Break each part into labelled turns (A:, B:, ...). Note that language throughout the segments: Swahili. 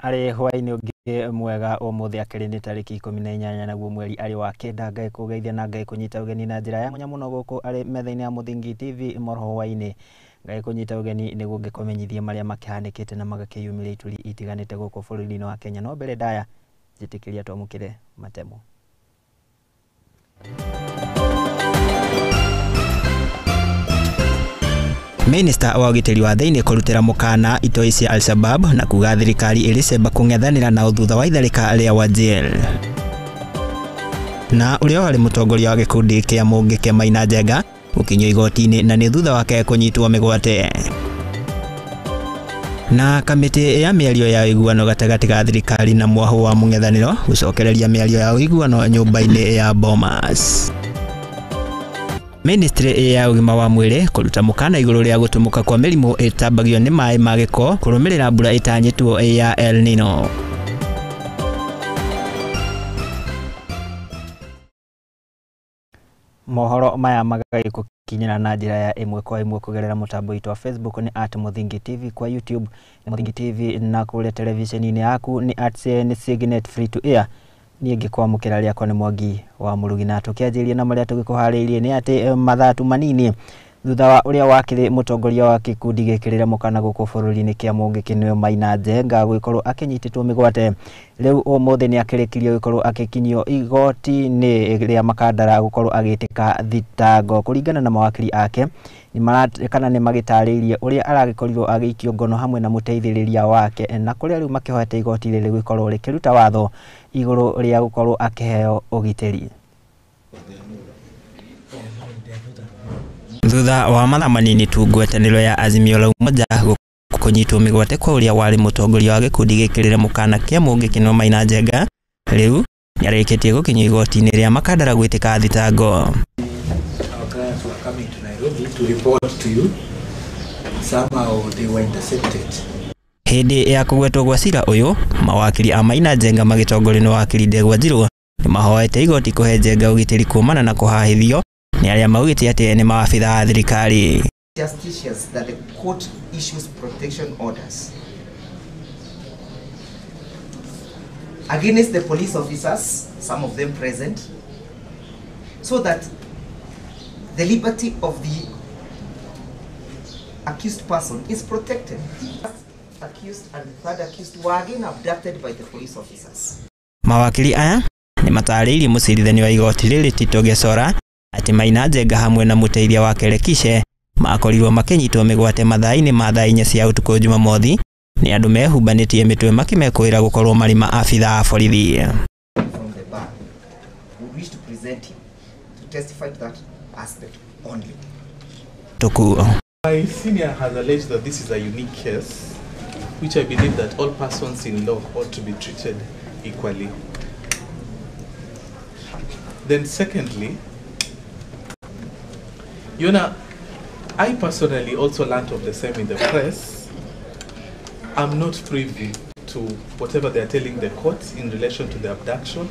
A: Ari hwaini ungi mwega umuthi akiri ni tariki 18 naguo mweri ari wa kenda ngai kugeithia na ngai kunyita ugeni na njira ya munya muno guku ari metha-ini ya Muthingi TV Mohoro Hwaini ngai kunyita ugeni niguo ngikumenyithia maria makihanikite na magakiyumiria ituri itiganite guku bururi-ini wa Kenya no mbere ndaya njitikiria twamukire matemo. Minister wa ugitiri wa thiini kurutira mukana itoi cia Al-Shabab na kuga thirikari ilicemba kung'ethanira na uthutha wa itharika ria Wajir. Na uria wari mutongoria wa gikundi kia Murugi kia Maina Njenga ukinywa igoti-ini na ni thutha wake kunyitwo migwate. Na kamiti ya miario ya iguano gatagati ga thirikari na mwahu wa mung'ethaniro gucokereria miario ya iguano nyumba-ini ya Bomas. Ministry ya ugima wa mwiri kuruta mukana iguru ria gutumuka kwa mirimu itambagio ni mai magiko kurumirira mbura itanyitwo ya El Nino. Mohoro maya magai kukinyira na njira ya imwe kwa imwe kugerera mutambo witũ wa Facebook ni @Muthingi TV, kwa YouTube ni Muthingi TV, na kule televisheni-ini yaku ni @Signet Free to Air. Ni ngikwamukira riakwa ni Mwangi wa Murugi, na tukianjiria na maria tugikuhariirie ni ati mathatu manini thutha wa uria wakiri mutongoria wa gikundi gikirira mukana guku bururi-ini kia Murugi kinio Maina Njenga gukorwo akinyititwo migwate. Riu umuthi ni akirikirio gukorwo akikinyio igoti-ini ria makandara gukorwo agitika thitango. Kuringana na mawakili ake ni maratikana ni magitariirie uria aragikorirwo agikio ngono hamwe na muteithiriria wake, na kuria riu makihoete igoti riri gukorwo rikiruta watho iguru ria gukorwo akiheo ugitiri. Thutha wa mathaa manini tu ngwetaniro ya Azimio la Umoja kunyitwo migwate kwa uria wari mutongoria wa gikundi gikirira mukana kia Murugi kinio Maina Njenga, riu niarikitie gukinywo igoti-ini ria makandara gwitika thitango. Hindi ya kugwetwo gwa cira uyu mawakili a Maina Njenga magitongorio ni wakili Ndegwa Njiru ni mahoete igoti kuhe Njenga ugitiri kumana na kuhahithio ni aria maugite ati ni maafitha a thirikari.
B: Justicious that the court issues protection orders against the police officers, some of them present, so that the liberty of the accused person is protected. Accused and third accused were again abducted by the police officers.
A: Mawakili aya ni matariirie mucirithania wa igoti riri Tito Gesora ati Maina Njenga hamwe na muteithia wake Lekishe makorirwo makinyitwo migwate mathaa-ini ma thaa 4 cia utuku Jumamothi ni andu mehumbanĩtie mitwe makimekwira gukorwo mari maafitha a borithi.
C: My senior has alleged that this is a unique case, which I believe that all persons in law ought to be treated equally. Then secondly, you know, I personally also learned of the same in the press. I'm not privy to whatever they are telling the courts in relation to the abduction.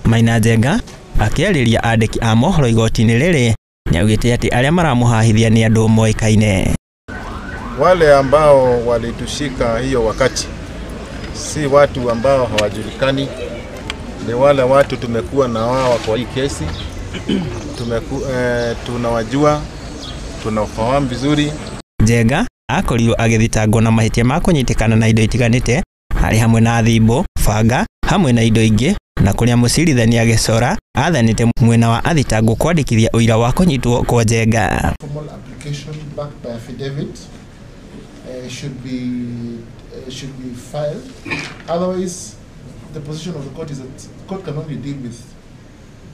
A: Maina Njenga akiariria andiki a mohoro igoti-ini riri niaugite ati aria maramuhahithia ni andu moikaine.
D: Wale ambao walitushika hiyo wakati si watu ambao hawajulikani, ni wale watu tumekuwa na wao kwa hii kesi. Tunawajua, tunafahamu vizuri.
A: Njenga akorirwo agithitangwo na mahitia ma kunyitikana na indo itiganite hari hamwe na thimbo, banga hamwe na indo ingi, na kuria mucirithania Gesora athanite mwena wa athitangwo kwandikithia uira wa kunyitwo kwa Njenga.
E: Formal application backed by affidavit should be filed. Otherwise, the position of the court is that the court can only deal with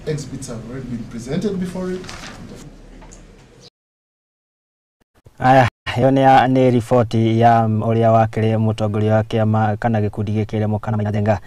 E: exhibits have already been presented before it.
A: Aya, hiyo ni ripoti ya uria wakiri mutongoria wa kiama kana gikundi gikire mukana Maina Njenga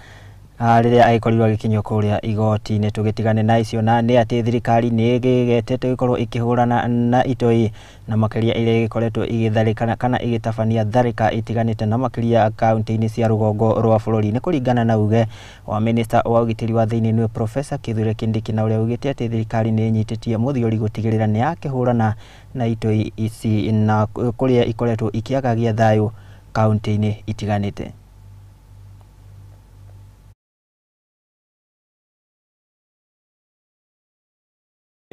A: riria agikorirwo agikinywo kuria igoti-ini. Tugitigane na icio, na ni ati thirikari ni igetete gukorwo ikihurana na itoi na makiria iria igikoretwo igitharikana kana igitabania tharika itiganite na makiria kaunti-ini cia rugongo rwa bururi. Ni kuringana na uge wa minister wa ugitiri wa thiini ni Professor Kithure Kindiki, na uria ugite ati thirikari ni nyitĩtie muthiori gutigirira ni yakihurana na itoi ici na kuria ikoretwo ikiagagia thayu kaunti-ini itiganite.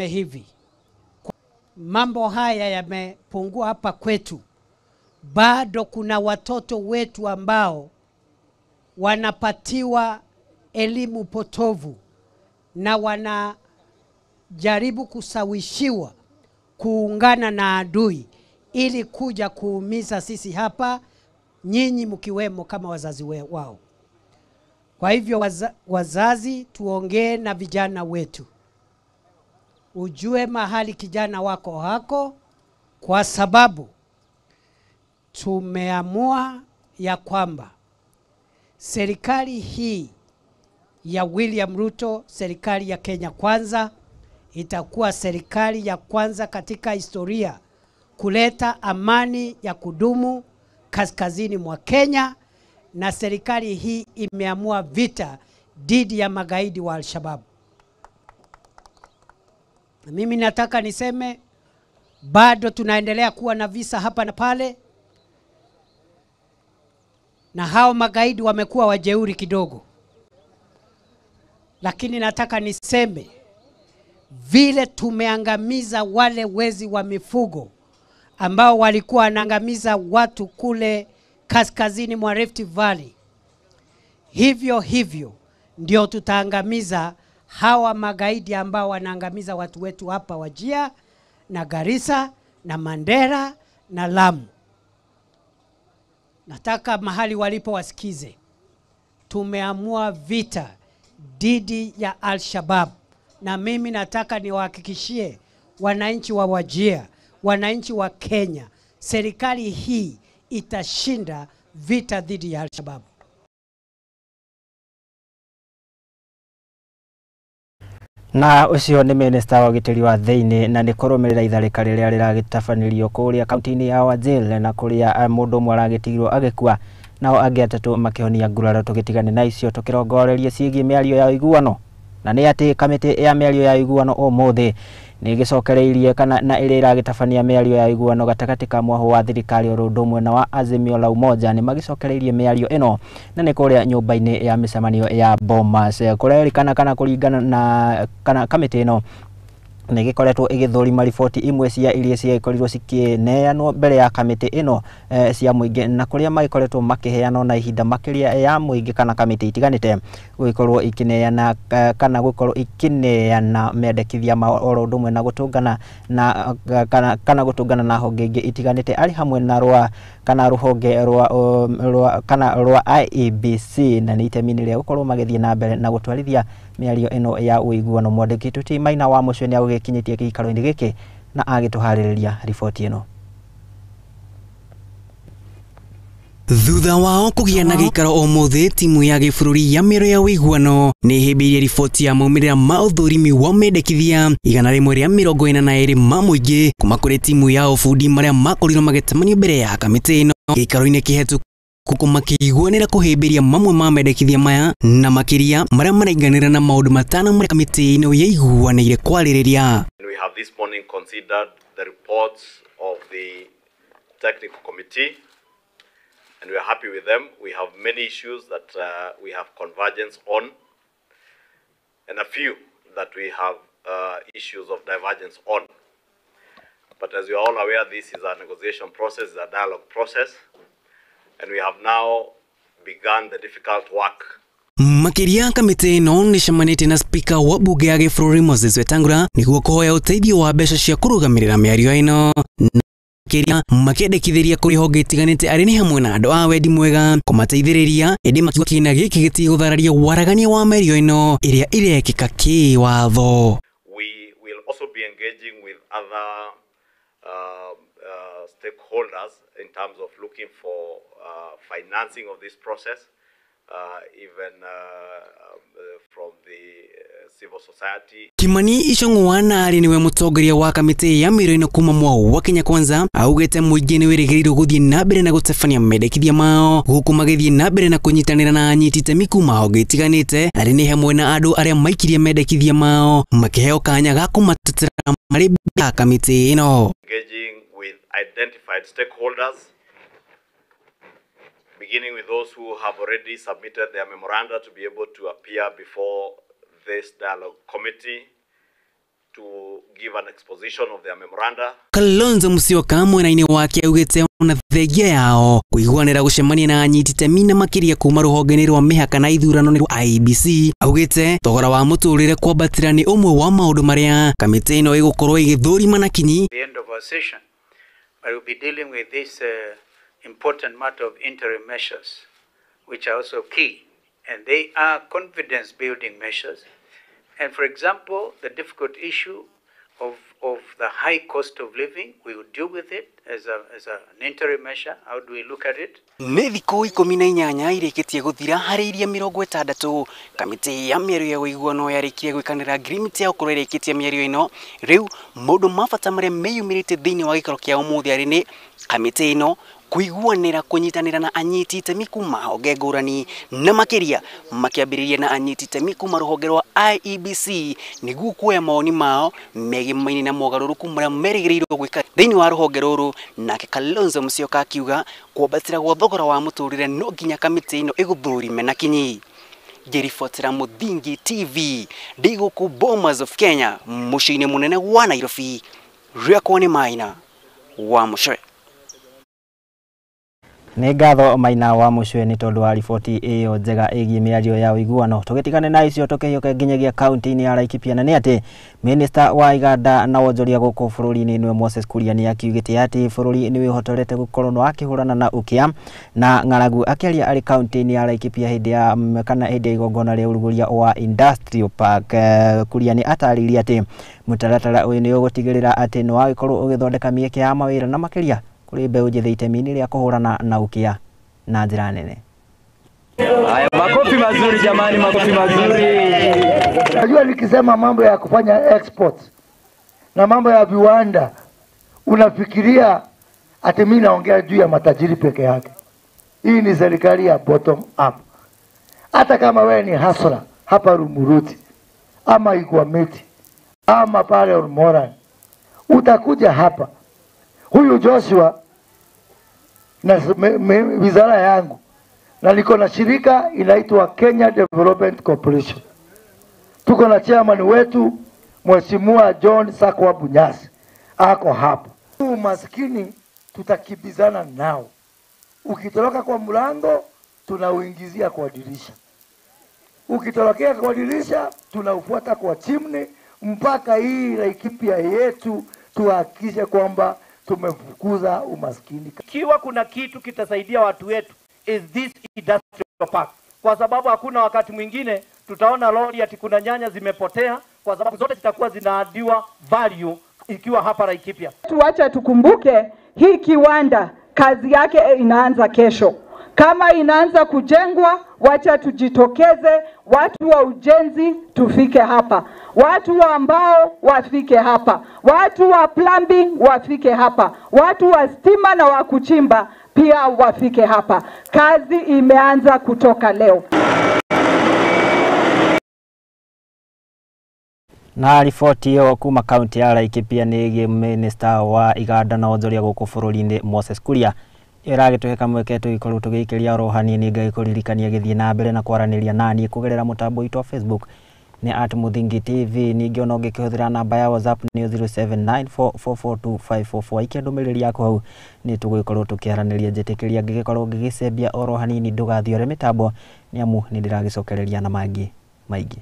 F: hivi, mambo haya yamepungua hapa kwetu, bado kuna watoto wetu ambao wanapatiwa elimu potovu na wanajaribu kusawishiwa kuungana na adui ili kuja kuumiza sisi hapa, nyinyi mkiwemo kama wazazi wao. Kwa hivyo wazazi, tuongee na vijana wetu. Ujue mahali kijana wako hako, kwa sababu tumeamua ya kwamba serikali hii ya William Ruto, serikali ya Kenya Kwanza, itakuwa serikali ya kwanza katika historia kuleta amani ya kudumu kaskazini mwa Kenya, na serikali hii imeamua vita dhidi ya magaidi wa Al-Shabaab. Mimi nataka niseme bado tunaendelea kuwa na visa hapa na pale, na hao magaidi wamekuwa wajeuri kidogo, lakini nataka niseme vile tumeangamiza wale wezi wa mifugo ambao walikuwa wanaangamiza watu kule kaskazini mwa Rift Valley, hivyo hivyo ndio tutaangamiza hawa magaidi ambao wanaangamiza watu wetu hapa Wajir na Garissa na Mandera na Lamu. Nataka mahali walipo wasikize, tumeamua vita dhidi ya Al-Shabaab, na mimi nataka niwahakikishie wananchi wa Wajir, wananchi wa Kenya, serikali hii itashinda vita dhidi ya Al-Shabaab.
A: Na ucio ni minister wa gitiri wa thiini na ni kurumirira itharika riria riragitafanĩrio kuria kaunti-ini ya Wajir na kuria mundu umwe aragitigirwo agikua, nao angi atatu makihonia nguraro. Tugitigane na icio tukirongorerie ciĩgiĩ mĩario ya ũiguano, na nĩ atĩ kamĩtĩ ya mĩario ya ũiguano ũmũthĩ nĩ gĩcokereirie kana na ĩrĩa ĩragĩtabania mĩario ya ũiguano gatagatĩ ka mwaho wa thirikari o ũndũ ũmwe na wa Azimio la Umoja nĩ magicokereirie mĩario ĩno, na nĩ kũrĩa nyũmba-inĩ ya mĩcemanio ya Bomas. Kũrerĩkana kana kũringana na kana kamĩtĩ ĩno nĩ gĩkoretwo ĩgĩthũrima riboti imwe cia iria ciakorirwo cikĩneanwo mbere ya kamĩtĩ ĩno cia mũingĩ, na kũrĩa magĩkoretwo makĩheanwo na ihinda makĩria ya mũingĩ kana kamĩtĩ itiganĩte gũgĩkorwo ikĩneana kana gũkorwo ikĩneana mendekithia ma oro ũndũ ũmwe na gũtũngana na kana gũtũngana na honge ingĩ itiganĩte arĩ hamwe na kana rũhonge rwa IEBC, na nĩ itemi-inĩ rĩa gũkorwo magĩthiĩ na mbere na gũtwarithia mĩario ĩno ya ũiguano. Mwandĩki Tuti Maina wa Mũcio nĩ agũgĩkinyĩtie gĩikaro-inĩ gĩkĩ na agĩtũharĩrĩria riboti ĩno.
G: Thutha wao kũgĩa na gĩikaro ũmũthĩ, timu ya gĩbũrũri ya mĩario ya ũiguano nĩ ĩhĩmbĩirie riboti ya maumĩrĩra ma ũthũrimi wa mendekithia 142 ma mũingĩ kuma kũrĩ timu ya ũbundi marĩa makorirwo magĩtamanio mbere ya kamĩtĩ ĩno. Gĩikaro-inĩ kĩhetũku makĩiguanĩra kũhĩmbĩria mamwe ma mendekithia maya na makĩria marĩa marainganĩra na maũndũ matano marĩa kamĩtĩ ĩno yaiguanĩire kwarĩrĩria.
H: We have this morning considered the reports of the technical committee, and we are happy with them. We have many issues that we have convergence on, and a few that we have issues of divergence on. But as you are all aware, this is a negotiation process, a dialogue process, and we have now begun the difficult work.
G: Makiria kamĩtĩ ĩno nĩcemanĩtie na speaker wa bunge ya gĩbũrũri Moses Wetangula nĩguo kũhoya ũteithio wa mbeca cia kũrũgamĩrĩra mĩario ĩno. Makiria makĩendekithĩria kũrĩ honge itiganĩte arĩ nĩ hamwe na andũ a wendi mwega kũmateithĩrĩria, ĩndĩ makiuga kĩna gĩkĩ gĩtigũthararia waragania wa mĩario ĩno ĩrĩa ĩrekĩka kĩwatho.
H: We will also be engaging with other stakeholders in terms of looking for financing of this process, even from the civil society.
G: Kimani Ichung'wa arĩ niwe mũtongoria wa kamĩtĩ ya mĩario ĩno kuma mwao wa Kenya Kwanza, augĩte mũingĩ nĩ wĩrĩgĩrĩirwo gũthiĩ na mbere na gũtabania mendekithia mao, gũkũ magĩthiĩ na mbere na kũnyitanĩra na anyiti itemi kuma honge itiganĩte, arĩ nĩ hamwe na andũ arĩa maikirie mendekithia mao makĩheo kanya ga kũmatetera marĩ mbere ya kamĩtĩ ĩno.
H: Engaging with identified stakeholders, beginning with those who have already submitted their memoranda to be able to appear before this dialogue committee, to give an exposition of their memoranda.
G: Kalonzo Musyoka mwena-inĩ wake augĩte ona thengia yao kũiguanĩra gũcemania na anyiti itemi na makĩria kuma rũhonge-inĩ rwa mĩhaka na ithurano nĩ IEBC, augĩte thogora wa mũtũrĩre kwambatĩra nĩ ũmwe wa maũndũ marĩa kamĩtĩ ĩno ĩgũkorwo ĩgĩthũrima na kinyi.
I: The end of our session, I will be dealing with this important matter of interim measures, which are also key, and they are confidence-building measures. And for example, the difficult issue of the high cost of living, we will deal with it as an interim measure. How do we look at it?
G: Nĩ thikũ 18 irĩkĩtie gũthira harĩ iria 60 kamĩtĩ ya mĩario ya ũiguano yarĩkirie gwĩkanĩra agreement ya gũkorwo ĩrĩkĩtie mĩario ĩno. Rĩu maũndũ ma bata marĩa meyumĩrĩte thĩinĩ wa gĩkaro kĩa ũmũthĩ arĩ nĩ kamĩtĩ ĩno kũiguanĩra kũnyitanĩra na anyiti itemi kuma honge ngũrani na makĩria makĩambĩrĩria na anyiti itemi kuma rũhonge rwa IEBC nĩguo kuoya mawoni mao megiĩ maini na mogarũrũku marĩa merĩgĩrĩirwo gwĩka thĩinĩ wa rũhonge rũrũ. Nake Kalonzo Musyoka akiuga kwambatĩra gwa thogora wa mũtũrĩre no nginya kamĩtĩ ĩno ĩgũthũrime na kinyi. Ngĩribotera Muthingi TV ndĩ gũkũ Bomas of Kenya, mũciĩ-inĩ mũnene wa Nairobi. Rĩakwa nĩ Maina wa Mũcwe.
A: Nĩ ngatho Maina wa Mũcwe nĩ tondũ wa riboti ĩyo njega ĩgiĩ mĩario ya ũiguano. Tũgĩtigane na icio tũkĩhiũka nginyagia kaunti-inĩ ya Laikipia, na nĩ atĩ Minister wa iganda na wonjoria gũkũ bũrũri-inĩ nĩwe Moses Kuria nĩ akiugĩte atĩ bũrũri nĩ wĩhotorete gũkorwo nĩ wakĩhũrana na ũkĩa na ng'aragu. Akĩaria arĩ kaunti-inĩ ya Laikipia hĩndĩ ya igongona rĩa ũrugũria wa Industrial Park, Kuria nĩ atarĩirie atĩ mũtaratara ũyũ nĩ ũgũtigĩrĩra atĩ nĩ wagĩkorwo ũgĩthondeka mĩeke ya mawĩra na makĩria kũrĩ mbeũ njĩthĩ itemi-inĩ rĩa kũhũrana na ũkĩa na njĩra nene.
J: Haya, makofi mazuri jamani, makofi mazuri.
K: Najua nikisema mambo ya kufanya export na mambo ya viwanda unafikiria ati mimi naongea juu ya matajiri peke yake. Hii ni serikali ya bottom up. Hata kama wewe ni hasra hapa Rumuruti ama Igwameti ama pale Ormoran, utakuja hapa. Huyu Joshua na wizara yangu na niko na shirika inaitwa Kenya Development Corporation. Tuko na chairman wetu Mheshimiwa John Sakwa Bunyasi ako hapa. Umaskini tutakibizana nao. Ukitoroka kwa mlango tunauingizia kwa dirisha. Ukitorokea kwa dirisha tunaufuata kwa chimney mpaka hii Laikipia yetu tuhakikishe kwamba tumefukuza umaskini.
J: Kiwa kuna kitu kitasaidia watu wetu is this industrial park, kwa sababu hakuna wakati mwingine tutaona lori ati kuna nyanya zimepotea, kwa sababu zote zitakuwa zinaadiwa value ikiwa hapa Laikipia.
L: Tuacha tukumbuke hii kiwanda kazi yake inaanza kesho. Kama inaanza kujengwa, wacha tujitokeze, watu wa ujenzi tufike hapa, watu wa ambao wafike hapa, watu wa plumbing wafike hapa, watu wa stima na wa kuchimba pia wafike hapa. Kazi imeanza kutoka leo.
A: Na riboti hiyo kuma kaunti ya Laikipia nĩ Minister wa iganda na wonjoria gũkũ bũrũri-inĩ Moses Kuria ĩragĩtũhe mweke tũgĩkorwo tũgĩikĩria oro hanini ngagĩkũririkania gĩthiĩ na mbere na kwaranĩria naniĩ kũgerera mũtambo witũ wa Facebook nĩ @Muthingi TV. Ningĩ ona ũngĩkĩhũthĩra namba ya WhatsApp nĩ 0794442544. Ikia ndũmĩrĩri yaku hau nĩ tũgũgĩkorwo tũkĩaranĩria njĩtĩkĩria ngĩgĩkorwo ngĩgĩcembia oro hanini ndũgathiore mĩtambo nĩamu nĩ ndĩragĩcokereria na mangĩ maingĩ.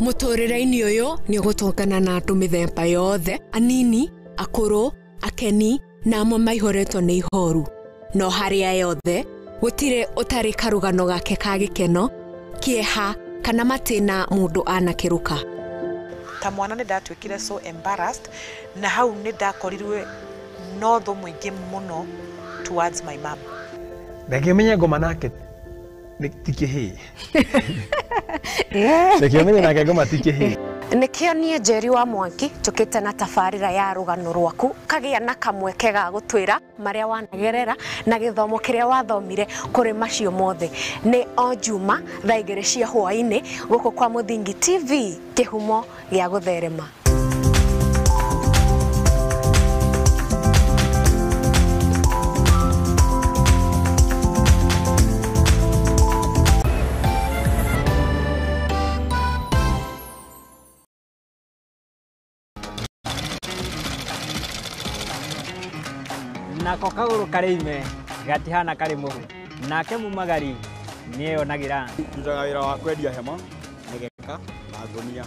M: Mũtũrĩre-inĩ ũyũ nĩ gũtũngana na andũ mĩthemba yothe, anini, akũrũ, akeni na amwe maihoretwo nĩ ihoru. No harĩa yothe gũtirĩ ũtarĩ karũgano gake ka gĩkeno, kĩeha kana matĩna mũndũ anakĩruka.
N: Ta mwana nĩ ndatuĩkire so embarrassed na hau nĩ ndakorirwe no thũ mũingĩ mũno towards my mom.
O: Ndakĩmenya ngoma nake tikĩhĩ. Ndakĩmenya nake ngoma tikĩhĩ.
M: Nikio nie Njeri wa Mwangi tukite na tabarira ya rugano rwaku kagia na kamweke ga gutwira maria wanagerera na githomo kiria wathomire kuri macio mothe ni o Juma thaa 2 cia hwaini guku kwa Muthingi TV kihumo gia gutherema.
A: Nako kaguru karime gatihana kari muhu nake mumagari niyo nagira
P: tutaga wira wa kwendia hema negeka na ngonia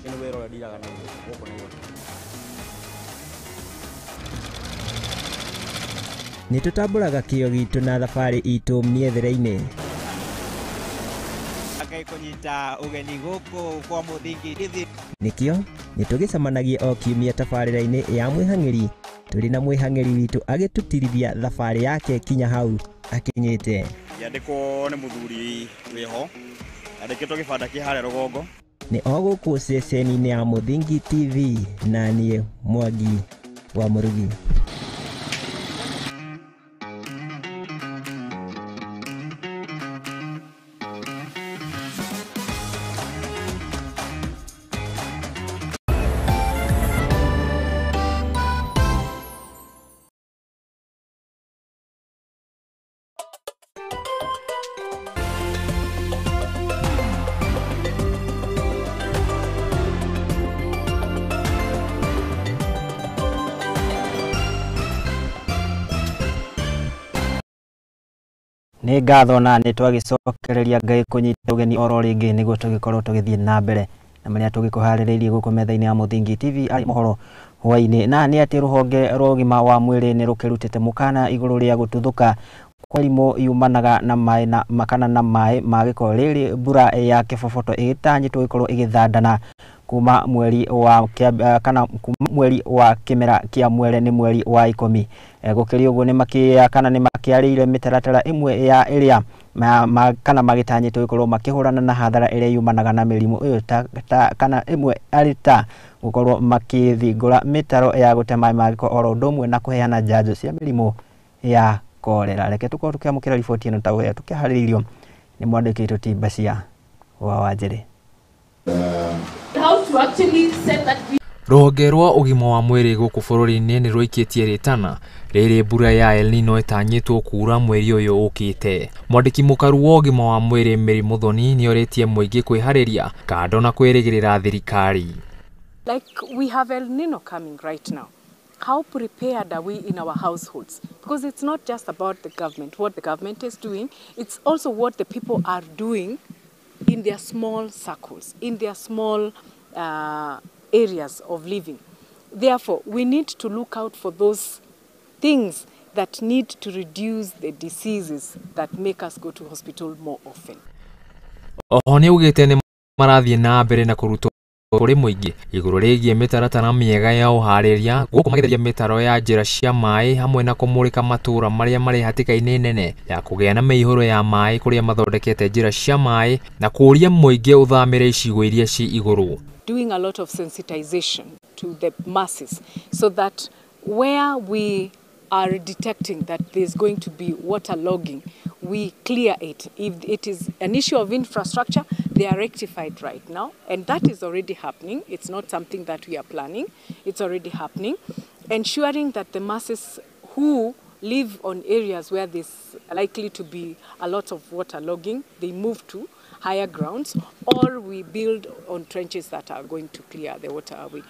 P: kino wira ura ndiraga na goko ni
A: nitutamburaga kio gitu na thabari itu miethere-ini
Q: akai kunyita ugeni guku kwa Muthingi TV
A: nikio nitugicemanagia o kiumia tabarira-ini ya mwihang'iri turi na mwihang'iri witu agitutirithia thabari yake kinya hau akinyite
P: yandiko ni muthuri wiho andikitwo gibanda ki hare rugongo
A: ni o guku ceceni-ini ya Muthingi TV na nie Mwangi wa Murugi. Ni ngatho na ni twagicokereria Ngai kunyita ugeni oro ringi niguo tugikorwo tugithie na mbere na maria tugikuhaririirie guku metha-ini ya Muthingi TV ari mohoro hwaini na ni ati ruhonge rwa ugima wa mwiri ni rukirutite mukana iguru ria gututhuka kwa rimu yumanaga na mai na makana na mai magiko riri mbura ya kiboboto igitanyitwo ikorwo igithandana kuma mweri wa kana mweri wa kimera kia mwere ni mweri wa 10 gukiri uguo ni makia kana ni makiarire mitaratara imwe ya iria kana magitanyitwo ikorwo makihurana na hathara iria yumanaga na mirimu uyu kana imwe arita gukorwo makithingura mitaro ya gutema magiko oro ndomwe na kuheana njanjo cia mirimu ya korera. Reke tukorwo tukiamukira riboti ino ta uria tukihariririo ni mwandiki witu Tibacia wa Wanjiri.
R: How to actually set that
S: Ruhonge rwa ugima wa mwiri guku bururi-ini ni rwikitie ritana riri mbura ya El Nino itanyitwo kuura mweri uyu ukite. Mwandiki mukaru wa ugima wa mwiri Mary Muthoni ni oritie muingi kwihariria kando na kwirigirira thirikari.
T: Like we have El Nino coming right now. How prepared are we in our households? Because it's not just about the government, what the government is doing, it's also what the people are doing in their small circles, in their small areas of living. Therefore, we need to look out for those things that need to reduce the diseases that make us go to hospital more often.
S: Oni ugite ni marathie na mbere na kurutwo kuri muingi iguru rigie mitaratara miega ya uhariria guku magitheria mitaro ya njira cia mai hamwe na kumurika matura maria mari hatika-ini nene ya kugea na mihoro ya mai kuria mathondekete njira cia mai na kuria muingi uthamire icigo iria ci iguru.
T: Doing a lot of sensitization to the masses so that where we are detecting that there's going to be water logging, we clear it. If it is an issue of infrastructure, they are rectified right now, and that is already happening. It's not something that we are planning. It's already happening. Ensuring that the masses who live on areas where there's likely to be a lot of water logging, they move to higher grounds, or we build on trenches that are going to clear the water away.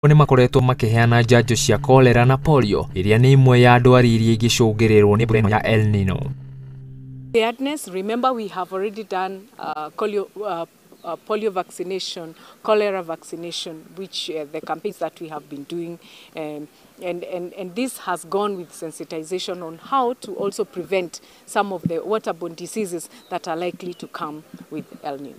S: Ni makoretwo makiheana njanjo cia kolera na polio iria ni imwe ya ndwari iria igicungirirwo ni mbura ya El Nino.
T: Preparedness, remember we have already done polio vaccination, cholera vaccination, which the campaigns that we have been doing, and this has gone with sensitization on how to also prevent some of the waterborne diseases that are likely to come with El Nino.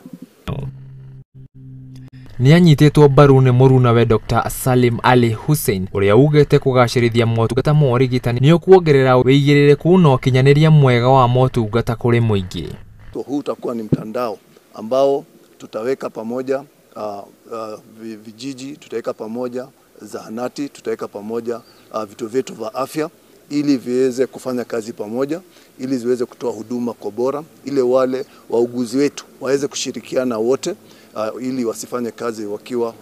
S: Ni anyititwo mbaru ni muruna we Dr. Salim Ali Hussein uria ugite kugacirithia motungata ma urigitani ni kuongerera wigirireku na ukinyaniria mwega wa motungata kuri muingi.
U: Huu utakuwa ni mtandao ambao tutaweka pamoja vijiji, tutaweka pamoja zahanati, tutaweka pamoja vituo vyetu vya afya ili viweze kufanya kazi pamoja, ili ziweze kutoa huduma kwa bora, ili wale wauguzi wetu waweze kushirikiana wote ili wasifanye kazi wakiwa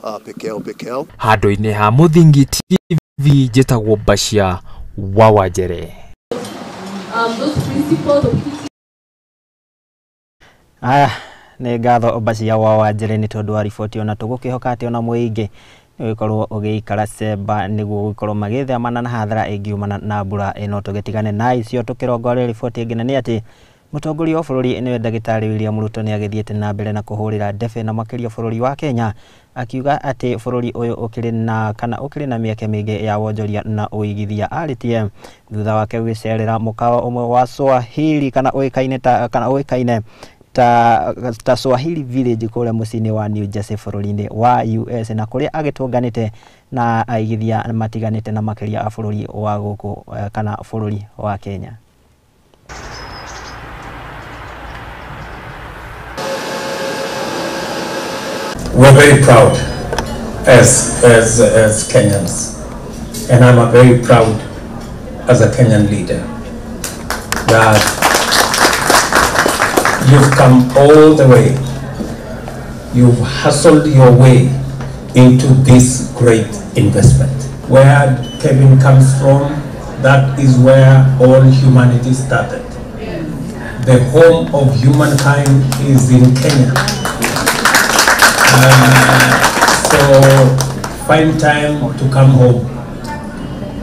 U: peke yao.
S: Handu-inĩ ha Muthingi TV njĩtagwo Bashia wa Wanjere.
A: Nĩ ngatho Bashia wa Wanjere nĩ tondũ wa riboti ona tũgũkĩhoka atĩ ona mũingĩ nĩgũkorwo ũgĩikara Semba nĩguo gũkorwo magĩthemana na hathara ĩngiumana na mbura ĩno. Tũgĩtigane na icio tũkĩrongoria riboti ĩngĩ, na nĩ atĩ mũtongoria wa bũrũri nĩwe Ndagĩtarĩ William Ruto nĩ agĩthiĩte na mbere na kũhũrĩra ndebe na makĩria bũrũri wa Kenya, akiuga atĩ bũrũri ũyũ ũkĩrĩ na mĩeke mĩingĩ ya wonjoria na ũigithia. Arĩtie thutha wake gũcerera mũkawa ũmwe wa Swahili kana ũĩkaine ta Swahili Village kũrĩa mũciĩ-inĩ wa New Jersey bũrũri-inĩ wa US, na kũrĩa agĩtũnganĩte na aigithia matiganĩte na makĩria a bũrũri wa gũkũ kana bũrũri wa Kenya.
V: We're very proud as Kenyans, and I'm very proud as a Kenyan leader that you've come all the way, you've hustled your way into this great investment. Where Kevin comes from, that is where all humanity started. The home of humankind is in Kenya. So find time to come home,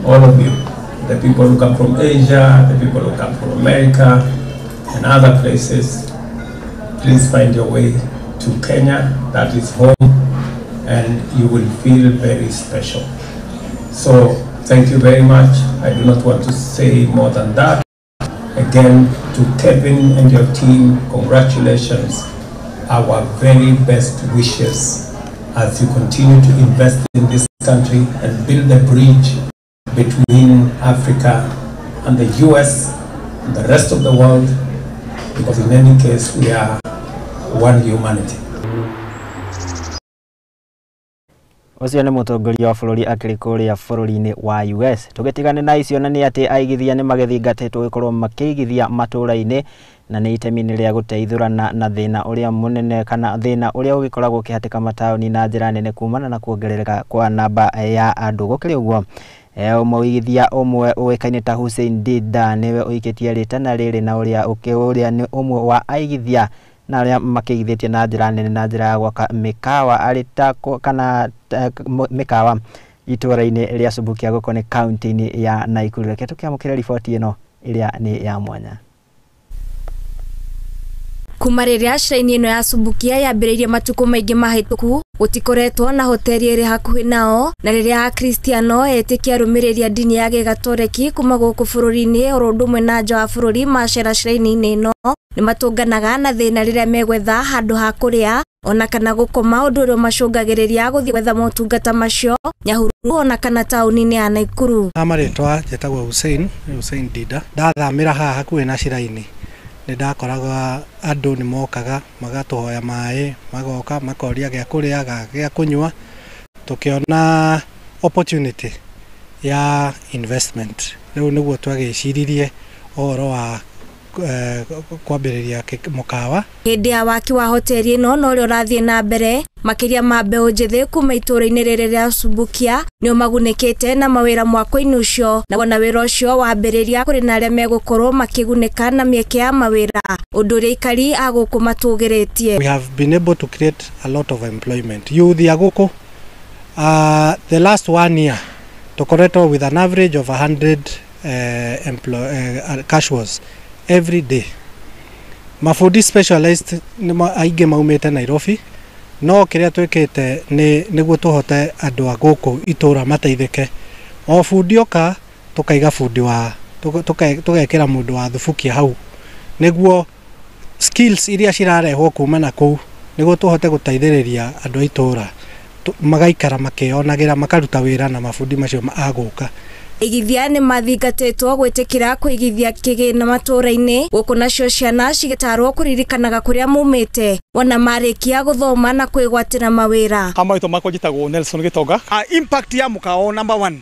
V: all of you, the people who come from Asia, the people who come from America and other places. Please find your way to Kenya, that is home, and you will feel very special. So thank you very much. I do not want to say more than that. Again, to Kevin and your team, congratulations. Our very best wishes as you continue to invest in this country and build a bridge between Africa and the US and the rest of the world, because in any case we are one humanity.
A: Ucio nĩ mũtongoria wa bũrũri akĩrĩ kũrĩa bũrũri-inĩ wa US. Tũgĩtigane na icio na nĩ atĩ aigithia nĩ magĩthingatĩtwo gũkorwo makĩigithia matũũra-inĩ na nĩ itemi-inĩ rĩa gũteithũrana na thĩna ũrĩa mũnene kana thĩna ũrĩa ũgĩkoragwo ũkĩhatĩka mataũni na njĩra nene kumana na kuongerereka kwa namba ya andũ. Gũkĩrĩ ũguo mũigithia ũmwe ũĩkaine ta Hussein Dida nĩwe ũikĩtie rĩtana rĩrĩ na ũrĩa nĩ ũmwe wa aigithia na arĩa makĩigithĩtie na njĩra nene na njĩra ya gwaka mĩkawa arĩ ta kana mĩkawa itũũra-inĩ rĩa Subukia gũkũ nĩ kaunti-inĩ ya Nakuru. Reke tũkĩamũkĩre riboti ĩno ĩrĩa nĩ ya mwanya.
W: Kuma rĩrĩa ciraini ĩno ya Subukia yambĩrĩirie matukũ maingĩ mahĩtũku, gũtikoretwo na hoteli ĩrĩ hakuhĩ nao, na rĩrĩa Akristiano etĩkia arũmĩrĩri ndini ya Gĩgatoreki kuma gũkũ bũrũri-inĩ oro ũndũ ũmwe na nja wa bũrũri macera ciraini-inĩ ĩno nĩ matũnganaga na thĩna rĩrĩa megwetha handũ ha kũrĩa ona kana gũkoma, ũndũ ũrĩa macũngagĩrĩria gũthiĩ gwetha motungata macio Nyahururu ona kana taũni-inĩ ya Nakuru.
X: Amarĩtwa njĩtagwo Hussein Dida. Ndathamĩra haha hakuhĩ na ciraini nĩ ndakoraga andũ nĩ mokaga magatũhoya maĩ, magoka makoria gĩa kũrĩa gĩa kũnyua, tũkĩona opportunity ya investment. Rĩu nĩguo twagĩciririe ũhoro wa kwambĩrĩria mũkawa.
W: Hĩndĩ ya waki wa hoteli ĩno no ũrĩa ũrathiĩ na mbere, makĩria ma mbeũ njĩthĩ kuma itũũra-inĩ rĩrĩ rĩa Subukia nĩo magunĩkĩte na mawĩra mwako-inĩ ũcio, na wona wĩra ũcio wambĩrĩria kũrĩ na arĩa megũkorwo makĩgunĩka na mĩeke ya mawĩra, ũndũ ũrĩa aikari a gũkũ matũgĩrĩtie.
X: We have been able to create a lot of employment. Youth ya gũkũ the last 1 year tũkoretwo with an average of 100 casuals every day. Mafundi specialized aingĩ maumĩte Nairobi, no kĩrĩa twĩkĩte nĩguo tũhote andũ a gũkũ itũũra mateithĩke. O fundi oka tũkaiga fundi wa tũgekĩra mũndũ wa thubukia hau, nĩguo skills iria cirarehwo kuma na kũu nĩguo tũhote gũteithĩrĩria andũ a itũũra magaikara makĩonagĩra makaruta wĩra na mafundi macio agũka.
W: igithia nĩ mathingatĩtwo gwĩtĩkĩra kũigithia kĩgĩna matũũra-inĩ gũkũ nacio ciana cigĩtarwo kũririkanaga kũrĩa mumĩte ona marĩkia gũthoma na kwĩgwatĩra mawĩra.
B: Amaitwo makwa njĩtagwo Nelson Gĩtonga. Impact ya mũkawa number 1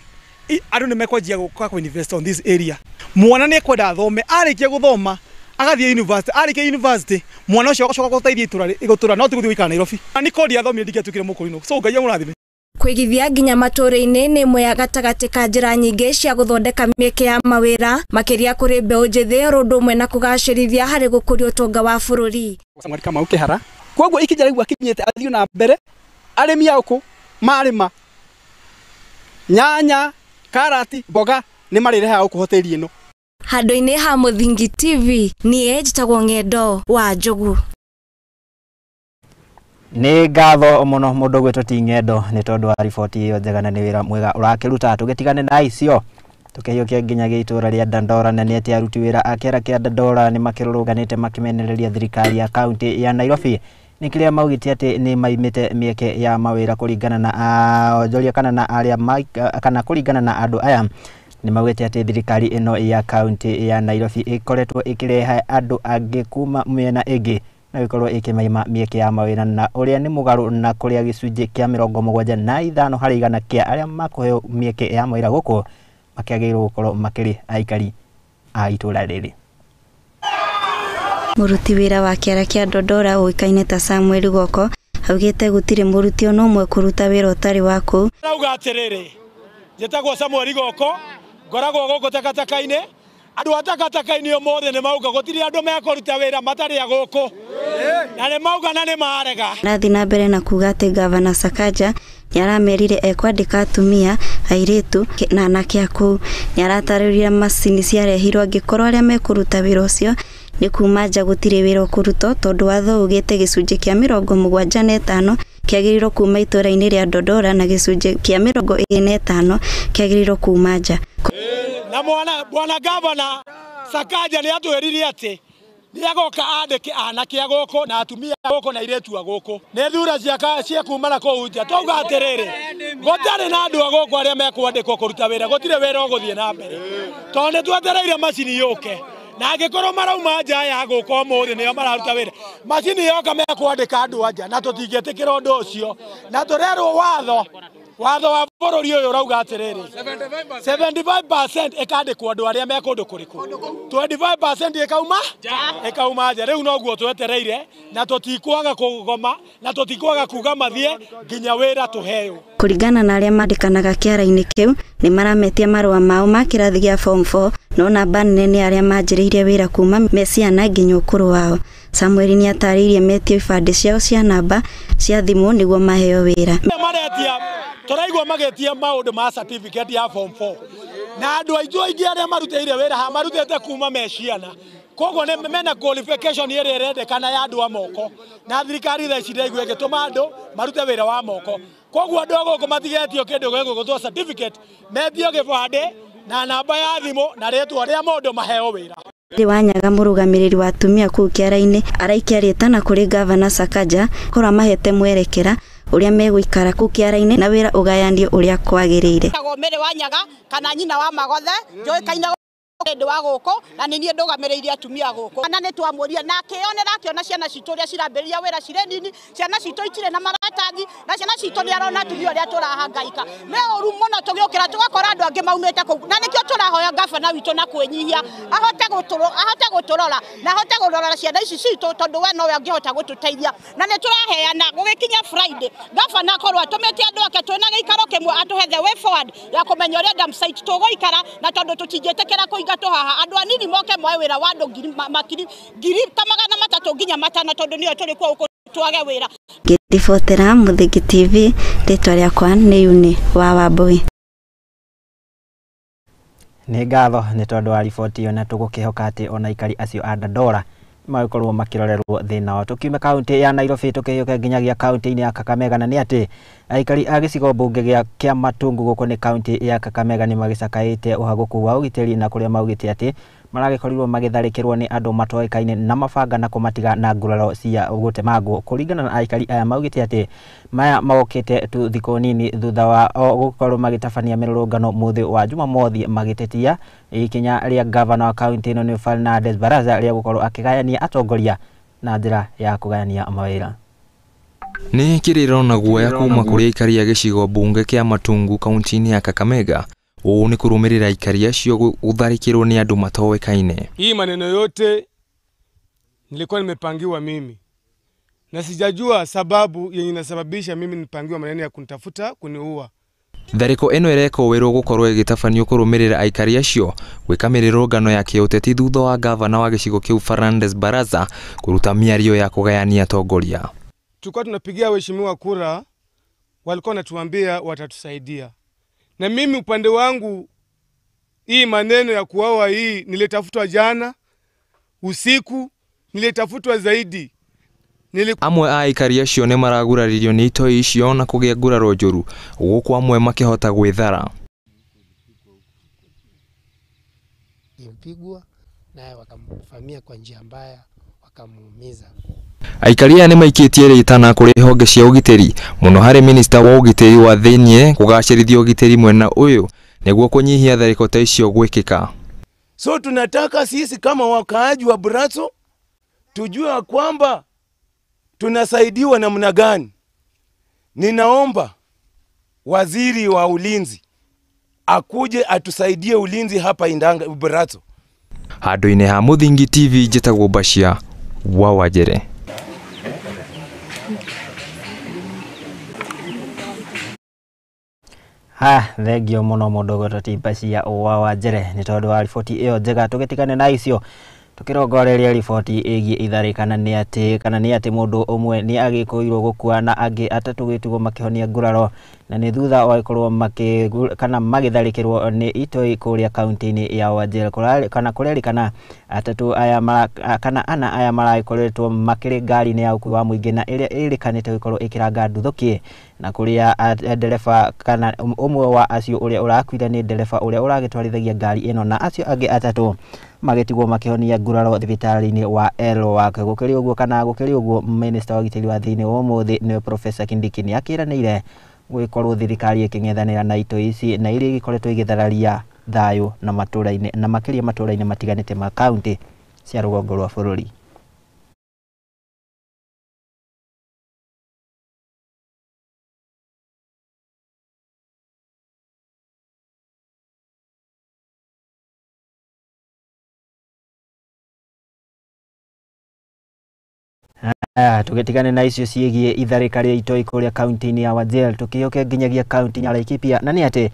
B: andũ nĩ mekwanjia gũka ku invest on this area. Mwana nĩ kwenda athome, arĩkia gũthoma agathie university, arĩkia university mwana ũcio agacoka gũteithia itũra no tigũthiĩ gũikara Nairobi. Ni kodi athomire ndikĩtukire mũkũrino. So Ngai amũrathime.
W: Kwĩgithia nginya matũũra-inĩ nĩ ĩmwe ya gatagatĩ ka njĩra nyingĩ cia gũthondeka mĩeke ya mawĩra makĩria kũrĩ mbeũ njĩthĩ ũndũ ũmwe na kũgacĩrithia harĩ gũkũria ũtonga wa bũrũri.
C: Samari kama ukihara kwoguo ikijara igwa kinyete athio na mbere arĩmi auko marĩma nyanya karati mboga nĩ marĩreha ũkũhoteri ĩno.
W: Handũ-inĩ ha Mũthingi TV niĩ njĩtagwo Ng'endo wa Njogu.
A: Nĩ ngatho mũno mũndũ gwĩtwo ti Ng'endo nĩ tondũ wa riboti ĩyo njega na nĩ wĩra mwega ũrakĩruta. Tũgĩtigane na icio tũkĩhiũkia nginya gĩitũra rĩa Dandora na nĩ atĩ aruti wĩra a kĩara kĩa Dandora nĩ makĩrũrũnganĩte makĩmenereria thirikari ya kaunti ya Nairobi nĩ kĩrĩa maugĩte atĩ nĩ maimĩte mĩeke ya mawĩra kũringana na onjoria kana na arĩa kana kũringana na andũ aya nĩ maugĩte atĩ thirikari ĩno ya kaunti ya Nairobi ĩkoretwo ĩkĩrehe andũ angĩ kuma mĩena ĩngĩ na gĩkorwo ĩkĩmaima mĩeke ya mawĩra na ũrĩa nĩ mũgarũ na kũrĩa gĩcunjĩ kĩa 75 harĩ igana kĩa arĩa makũheo mĩeke ya mawĩra gũkũ makĩagĩrĩirwo gũkorwo makĩrĩ aikari a itũra rĩrĩ.
D: Mũruti wĩra wa kĩara kĩa Dandora ũĩkaine ta Samuel Goko augĩte gũtirĩ mũruti ono ũmwe kũruta wĩra ũtarĩ wa kũu.
B: Rauga atĩrĩrĩ njĩtagwo Samuel Goko ngoragwo gũkũ takataka-inĩ andũ a takataka-inĩ mothe nĩ mauga gũtirĩ andũ mekũruta wĩra matarĩ a gũkũ na nĩ mauga na nĩ marega.
D: Arathi na mbere na kuga atĩ Gavana Sakaja nĩaramerire ekwandĩka atumia airĩtu na anake a kũu. Nĩaratarĩria macini ciarehirwo angĩkorwo arĩa mekũruta wĩra ũcio nĩ kuma nja gũtirĩ wĩra ũkũrutwo tondũ watho ugĩte gĩcunjĩ kĩa 75 kĩagĩrĩirwo kuma itũra-inĩ rĩa Dandora na gĩcunjĩ kĩa 25 kĩagĩrĩirwo kuma nja.
B: Na bwana Gavana Sakaja nĩ atwĩrire atĩ nĩagoka andĩke anake a gũkũ na atumia a gũkũ na airĩtu a gũkũ nĩ thura cia kuma na kũu nja. Twauga atĩrĩrĩ gũtarĩ na andũ a gũkũ arĩa mekwandĩkwo kũruta wĩra gũtirĩ wĩra ũgũthiĩ na mbere tondũ nĩ twetereire macini yũke na angĩkorwo marauma nja ya gũkũ ũmũthĩ nĩo mararuta wĩra macini yoka mekwandĩka andũ anja na tũtingĩtĩkĩra ũndũ ũcio na tũrerwo watho wa bũrũri ũyũ ũrauga atĩrĩrĩ 75% ĩkandĩkwo andũ arĩa me kũndũ kũrĩkũ 25% ĩkauma nja. Rĩu noguo twetereire na tũtikwaga kũgoma na tũtikwaga kuga mathiĩ nginya wĩra tũheo.
D: Kũringana na arĩa mandĩkanaga kĩara-inĩ kĩu nĩ marametia marũa mao ma kĩrathi gĩa form 4 no namba nene arĩa manjĩrĩirie wĩra kuma meciana nginya ũkũrũ wao. Samuel nĩ atarĩirie metio ibandĩ ciao cia namba cia thimũ nĩguo maheo wĩra.
B: Tũraigua magĩtia maũndũ ma certificate ya form 4 na andũ aingĩ arĩa marutĩire wĩra ha marutĩte kuma meciana koguo nĩ mena qualification ĩrĩa ĩrendekana ya andũ a moko na thirikari thaa ici ndĩraigua ĩgĩtũma andũ marute wĩra wa moko koguo andũ a gũkũ matigetio kĩndũ gĩgũgũtwo certificate metio gĩbandĩ na namba ya thimũ na rĩtwa rĩa mũndũ maheo wĩra.
D: Wanyaga mũrũgamĩrĩri wa atumia kũu kĩara-inĩ araikia rĩtana kũrĩ Gavana Sakaja korwo mahete mwerekera ũrĩa megũikara kũu kĩara-inĩ na wĩra ũgayanio ũrĩa kwagĩrĩire.
E: Mĩrĩ Wanyaga kana nyina wa Magothe njoĩkaine ndĩ wa gũkũ na nĩ niĩ ndũgamĩrĩirie atumia gũkũ na nĩ twamũria na akĩona ciana citũ ũrĩa cirambĩrĩria wĩra cirĩ nini ciana citũ itirĩ na maratathi na ciana citũ nĩ arona atumia ũrĩa tũrahangaika nĩ ũru mũno tũgĩũkĩra tũgakora andũ angĩ maumĩte kũu na nĩkĩo tũrahoya Gavana witũ na kwĩnyihia ahote gũtũrora na ahote gũrora ciana ici citũ tondũ we nowe angĩhota gũtũteithia na nĩ tũraheana gũgĩkinya Friday Gavana akorwo atũmĩte andũ ake twĩna gĩikaro kĩmwe atũhe the way forward ya kũmenya ũrĩa dam site tũgũikara na tondũ tũtingĩtĩkĩra kũinga haha andũ anini moke moe wĩra wa andũ ngiri ta 300 nginya 5 tondũ nĩo tũrĩ kuo twage wĩra.
D: Ngĩribotera Mũthingi TV rĩtwa rĩakwa nĩ Yuni wa Wambui.
A: Nĩ ngatho nĩ tondũ wa riboti ĩyo na tũgũkĩhoka atĩ ona aikari acio a Dandora magĩkorwo makĩrorerwo thĩna wao. Tũkiume kaunti ya Nairobi tũkĩhiũka nginyagia kaunti-inĩ ya Kakamega na nĩ atĩ aikari a gĩcigo mbunge kĩa Matungu gũkũ nĩ kaunti ya Kakamega nĩ magĩcakaĩte ũhagũku wa ũgitĩri na kũrĩa maugĩte atĩ maragekorirwo magitharikirwo ni andu matoekaine na mabanga na kumatiga na nguraro cia gutemangwo. Kuringana na aikari aya maugite ati maya magokite tu thiko nini thutha wa gukorwo magitabania mirurungano muthi wa Jumamothi magitetia ikinya ria governor wa county ino ni Fernandes Baraza ria gukorwo akigayania atongoria na njira ya kugayania mawira.
S: Ni kiriro na guoya kuma kuri aikari a gicigo bunge kia Matungu kaunti-ini ya Kakamega. Uu ni kurumirira aikari acio gutharikirwo ni andu matoekaine.
B: Hii maneno yote nilikuwa nimepangiwa mimi, na sijajua sababu yenye inasababisha mimi nipangiwa maneno ya kunitafuta kuniua.
S: Thariko eno ireko wero gukorwo igitafanio kurumirira aikari acio gwika mirurungano ya kiuteti thutha wa gavana wa gicigo kiu Fernandes Baraza kuruta miario ya kugayania atongoria.
B: Tulikuwa tunapigia waheshimiwa kura, walikuwa wanatuambia watatusaidia. Na mimi upande wangu hii maneno ya kuawa hii nilitafutwa jana usiku, nilitafutwa zaidi.
S: Amwe a aikari acio ni maraguraririo ni itoi icio na kugia nguraro njuru guku amwe makihota gwithara.
F: Mpigwa naye wakamfamia kwa njia mbaya wakamuumiza.
S: Aikari aya ni maikitie ritana kuri honge cia ugiteri muno hari minister wa ugiteri wa thinie kugacirithia ugiteri mwena uyu niguo kunyihia thariko ta icio gwikika.
G: So tunataka sisi kama wakaaji wa Buraso tujue kwamba tunasaidiwa namna gani. Ninaomba waziri wa ulinzi akuje atusaidie ulinzi hapa Indanga Buraso.
S: Handu-ini ha Muthingi TV njitagwo Bashia wa Wajere.
A: Thengio muno mundu Bashia wa Wajere ni tondu wa riboti iyo njega. Tugitikane na icio tukirongoreria riboti igie itharikana ni ati mundu umwe ni agikuirwo gukua na angi atatu gitugo makihonia nguraro na ni thutha wa ikorwo magitharikirwo ni itoi kuria kaunti-ini ya Wajir kurerikana atatu aya kana ana aya maragikoretwo makiri ngari-ini ya ukui wa muingi na iria irikanite gukorwo ikiranga nduthuki na kuria ndereba kana umwe wa acio uria urakuire ni ndereba uria uragitwarithagia ngari ino na acio angi atatu magitigwo makihonia nguraro thibitari-ini wa Elwak. Gukiri uguo minister wa gitiri wa thiini wa muthi ni Professor Kindiki ni akiranire gukorwo thirikari iking'ethanira na ito ici na iria igikoretwo igithararia thayu na matũra-ini na makiria matũra-ini matiganite ma county cia rũgongo rwa bũrũri. Tugetikane na icio ciegie itharika ria itoi kuria kaunti-ini ya Wajir tukioke nginyagia kaunti ya Laikipia na ni ati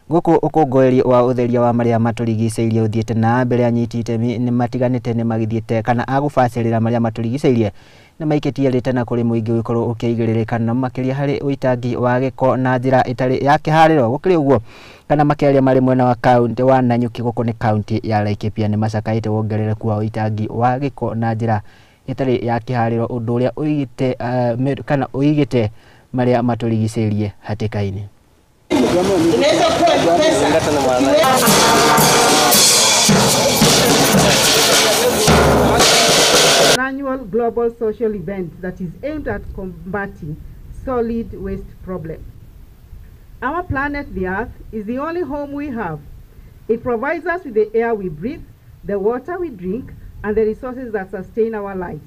A: guku ukungweri wa utheria wa maria maturigiceirie uthiete na mbere anyiti itemi ni matiganite ni magithiete kana agubacirira maria maturigiceirie ni maikitie ritana kuri muingi wikorwo ukeigiririkana makiria hari uitangi wa giko na njira itari ya kihariro. Gukiri uguo kana makiaria mari mwena wa kaunti wa Nanyuki guku ni kaunti ya Laikipia ni macakaite wongerereku wa uitangi wa giko na njira itari ya kihariro undu uria uigite kana uigite maria maturigiceirie hatikaini.
H: An annual global social event that is aimed at combating solid waste problem. Our planet, the Earth, is the only home we have. It provides us with the air we breathe, the water we drink, and the resources that sustain our lives.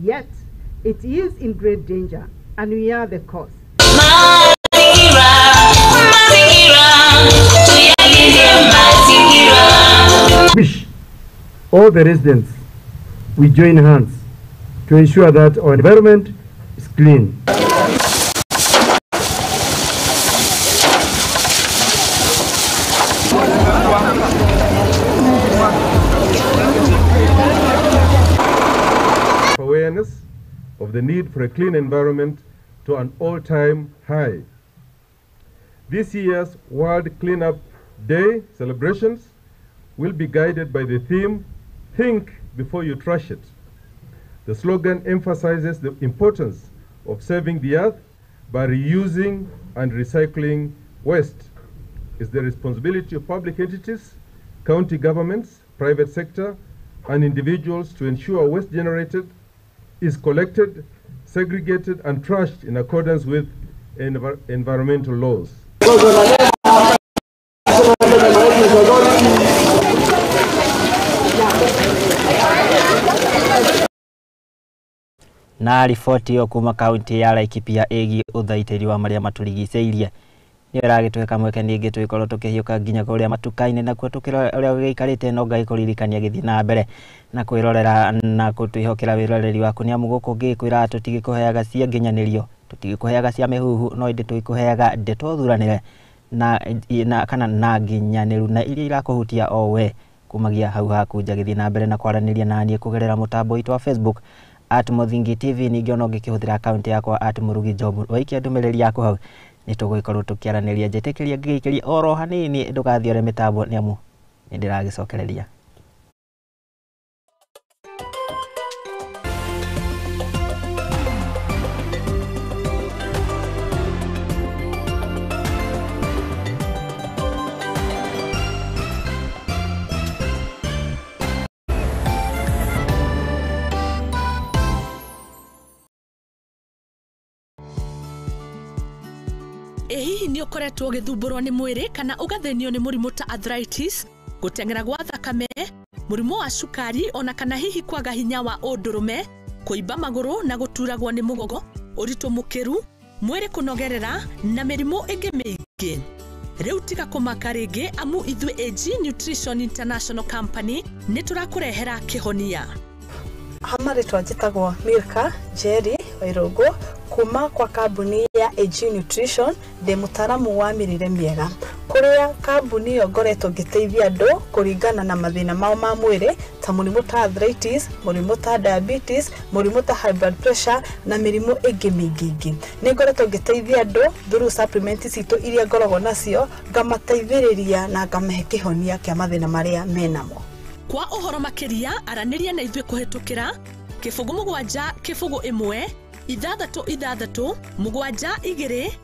H: Yet, it is in great danger, and we are the cause.
I: Wish all the residents we join hands to ensure that our environment is clean. Awareness of the need for a clean environment to an all-time high. This year's World Cleanup Day celebrations will be guided by the theme, Think Before You Trash It. The slogan emphasizes the importance of saving the earth by reusing and recycling waste. It's the responsibility of public entities county governments, private sector, and individuals to ensure waste generated is collected, segregated, and trashed in accordance with environmental laws.
A: Na riboti yo kuma kaunti ya Laikipia ĩgiĩ ũthaitĩri wa marĩa matũrigicĩirie nĩ ĩragĩtwĩka mweke ningĩ twĩkorwo tũkĩhiũka nginya kũrĩa matuka-inĩ nakuo tũkĩrora ũrĩa gĩikarĩte no ngai kũririkania gĩthiĩ na mbere na kwĩrorera na gũtwĩhokera wĩroreri waku nĩ amu gũkũ ngĩkwĩra tũtigĩkũheaga cia nginyanĩrio tũtigĩkũheaga cia mĩhuhu no ĩndĩ twĩkũheaga ndeto thuranĩre na kana na nginyanĩru na iria irakũhutia o we kumagia hau haku nja gĩthiĩ na mbere na kwaranĩria na niĩ kũgerera mũtambo witũ wa Facebook @Muthingi TV ningĩ ona ũngĩkĩhũthĩra akaunti yakwa @Murugi Job waikia ndũmĩrĩri yaku hau nĩ tũgũgĩkorwo tũkĩaranĩria njĩtĩkĩria ngĩgĩkĩria oro hanini ndũgathiĩ ore mĩtambo nĩ amu nĩ ndĩragĩcokereria.
J: Hihi nĩ ũkoretwo ũgĩthumbũrwo nĩ mwĩrĩ kana ũgathĩnio nĩ mũrimũ ta arthritis, gũteng'era gwa thakame, mũrimũ wa cukari ona kana hihi kwaga hinya wa ũndũrũme, kũimba magũrũ na gũturagwo nĩ mũgongo, ũritũ mũkĩru, mwĩrĩ kũnogerera na mĩrimũ ĩngĩ mĩingĩ. Rĩu tiga kũmaka rĩngĩ amu ithuĩ AG Nutrition International Company nĩ tũrakũrehera kĩhonia.
K: Hamarĩtwa njĩtagwo Milka Jerry Wairũngũ kuma kwa kambuni ya AG Nutrition ndĩ mũtaramu wa mĩrĩre mĩega kũrĩa kambuni ĩyo ngoretwo ngĩteithia andũ kũringana na mathĩna mao ma mwĩrĩ ta mũrimũ ta arthritis, mũrimũ ta diabetes, mũrimũ ta high blood pressure na mĩrimũ ĩngĩ mĩingĩ. Nĩ ngoretwo ngĩteithia andũ through supplements citũ iria ngoragwo nacio ngamateithĩrĩria na ngamahe kĩhonia kĩa mathĩna marĩa menamo.
J: Kwa ũhoro makĩria aranĩria na ithuĩ kũhetũkĩra 07 1 6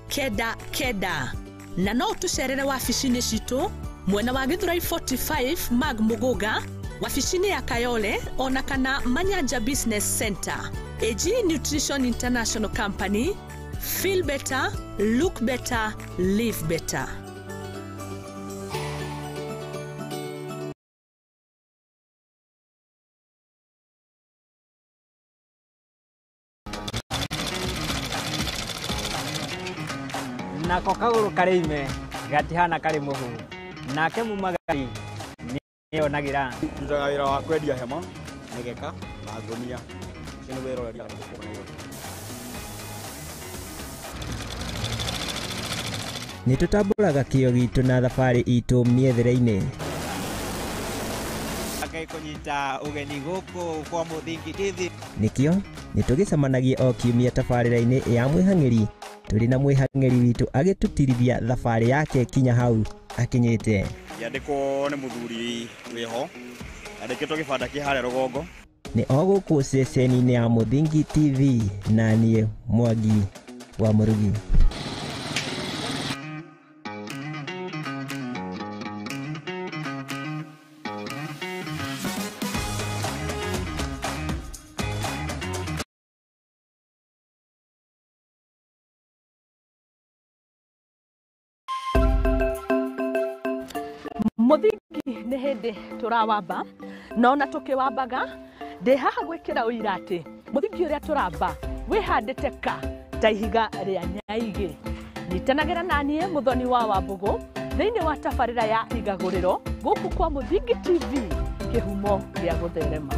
J: 7 2 na no tũcerere wabici-inĩ citũ mwena wa Githurai 45 Mag Muguga, wabici-inĩ ya Kayole ona kana Manyanja Business Center. AG Nutrition International Company, feel better, look better, live better.
A: Nako kagũrũ karĩime gatihana karĩ mũhu nake mumagari nĩonagĩra
P: ndutaga wĩra wa kwendia hema mĩgeka na ngũnia nĩ wĩra ũrĩa ndĩraga
A: nĩ tũtambũraga kĩyo gitũ na thabarĩ itũ mĩethere-inĩ
Q: kũnyita ũgeni gũkũ kwa Muthingi TV
A: nĩkĩo nĩ tũgĩcemanagia o kiumia tabarĩra-inĩ ya mwĩhang'ĩri tũrĩ na mwĩhang'ĩri witũ agĩtũtirithia thabarĩ yake kinya hau akinyĩte.
P: Yandĩkwo nĩ mũthuri wĩho andĩkĩtwo gĩbanda kĩ harĩa rũgongo
A: nĩ o gũkũ ceceni-inĩ ya Muthingi TV na niĩ Mwangi wa Murugi.
J: Muthingi nĩ hĩndĩ tũrawamba na ona tũkĩwambaga ndĩ haha gwĩkĩra ũira atĩ Muthingi ũrĩa tũramba wĩhandĩte ka ta ihiga rĩa nyaigĩ. Nyitanagĩra na niĩ Mũthoni wa Wambũgũ thĩinĩ wa tabarĩra ya igagũrĩro gũkũ kwa Muthingi TV, kĩhumo gĩa gũtherema.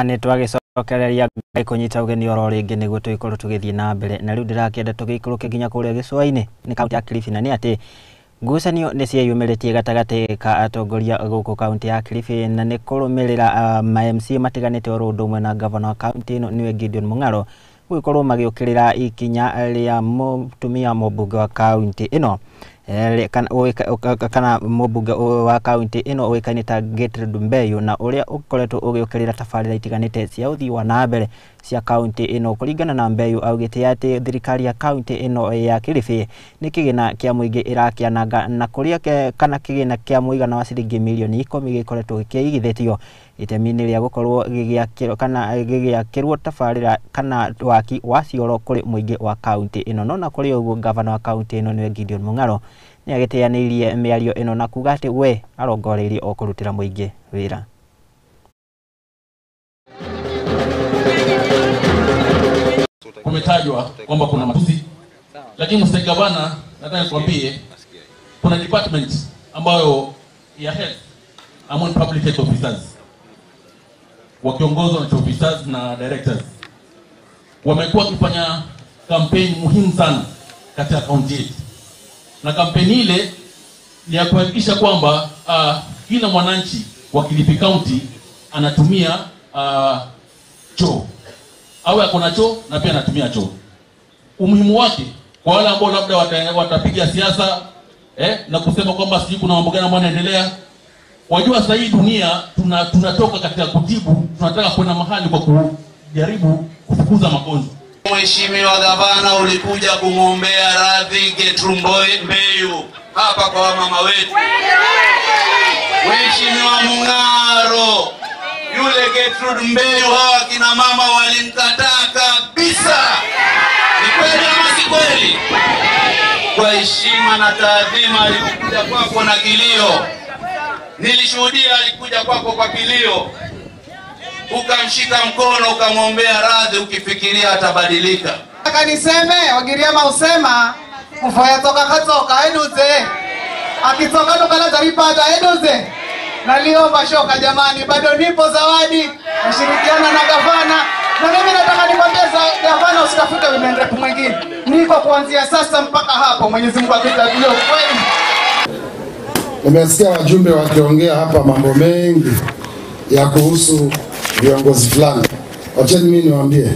A: Nĩ twagĩcokereria ngai kũnyita ũgeni oro rĩngĩ nĩguo tũgĩkorwo tũgĩthiĩ na mbere na rĩu ndĩrakĩenda tũgĩikũrũke nginya kũrĩa gĩcũa-inĩ nĩ kaunti ya Kilifi na nĩ atĩ Ngucanio nĩ cieyumĩrĩtie gatagatĩ ka atongoria gũkũ kaunti ya Kilifi na nĩ kũrũmĩrĩra ma-MC matiganĩte oro ũndũ ũmwe na gavana wa kaunti ĩno nĩwe Gideon Mung'aro gũgĩkorwo magĩũkĩrĩra ikinya rĩa mũtumia mũmbunge wa kaunti ĩno kana mũmbunge wa kaunti ĩno ũĩkaine ta Gertrude Mbeyu na ũrĩa ũkoretwo ũgĩũkĩrĩra tabarĩra itiganĩte cia ũthii wa na mbere cia kaunti ĩno. Kũringana na Mbeyu augĩte atĩ thirikari ya kaunti ĩno ya Kilifi nĩ kĩgĩna kĩa mũingĩ ĩrakĩananga na kũrĩa kana kĩgĩna kĩa mũigana wa ciringi mirioni 10 gĩkoretwo gĩkĩigithĩtio itemi-inĩ rĩa gũkorwo gĩgĩakĩrwo tabarĩra kana waki wa cioro kũrĩ mũingĩ wa kaunti ĩno. No na kũrĩ ũguo gavana wa kaunti ĩno nĩwe Gideon Mung'aro nĩ agĩteanĩirie mĩario ĩno na kuga atĩ we arongoreirie o kũrutĩra mũingĩ wĩra.
L: Kumetajwa kwamba kuna matusi, lakini Mr. Gavana, nataka nikwambie kuna department ambayo ya health among public health officers wakiongozwa na chief officers na directors wamekuwa wakifanya kampeni muhimu sana katika kaunti yetu, na kampeni ile ni ya kuhakikisha kwamba kila mwananchi wa Kilifi County anatumia choo, awe akona choo na pia anatumia choo. Umuhimu wake kwa wale ambao labda watapiga siasa na kusema kwamba sijui kuna mambo gani ambayo yanaendelea, wajua sasa hii dunia tunatoka katika kutibu, tunataka kwenda mahali kwa kujaribu kufukuza magonjwa.
M: Mheshimiwa Gavana, ulikuja kumwombea radhi Gertrude Mbeyu hapa kwa mama wetu. Mheshimiwa Mung'aro, yule Gertrude Mbeyu hawa kina mama walimkataa kabisa. Ni kweli ama si kweli? Kwa heshima na taadhima alikuja kwako na kilio. Nilishuhudia alikuja kwako kwa kilio. Ukamshika mkono ukamwombea radhi ukifikiria atabadilika.
N: Nataka niseme Wagiriama usema mfaya toka katoka eduze. Akitoka toka la zaripata eduze. Naliomba shoka jamani, bado nipo zawadi. Nashirikiana na gavana. Na mimi nataka nikwambie gavana usitafute women rep mwingine. Niko kuanzia sasa mpaka hapo, Mwenyezi Mungu akitajalia kweli.
O: Nimesikia wajumbe wakiongea hapa mambo mengi ya kuhusu viongozi fulani. Wacheni mimi niwaambie.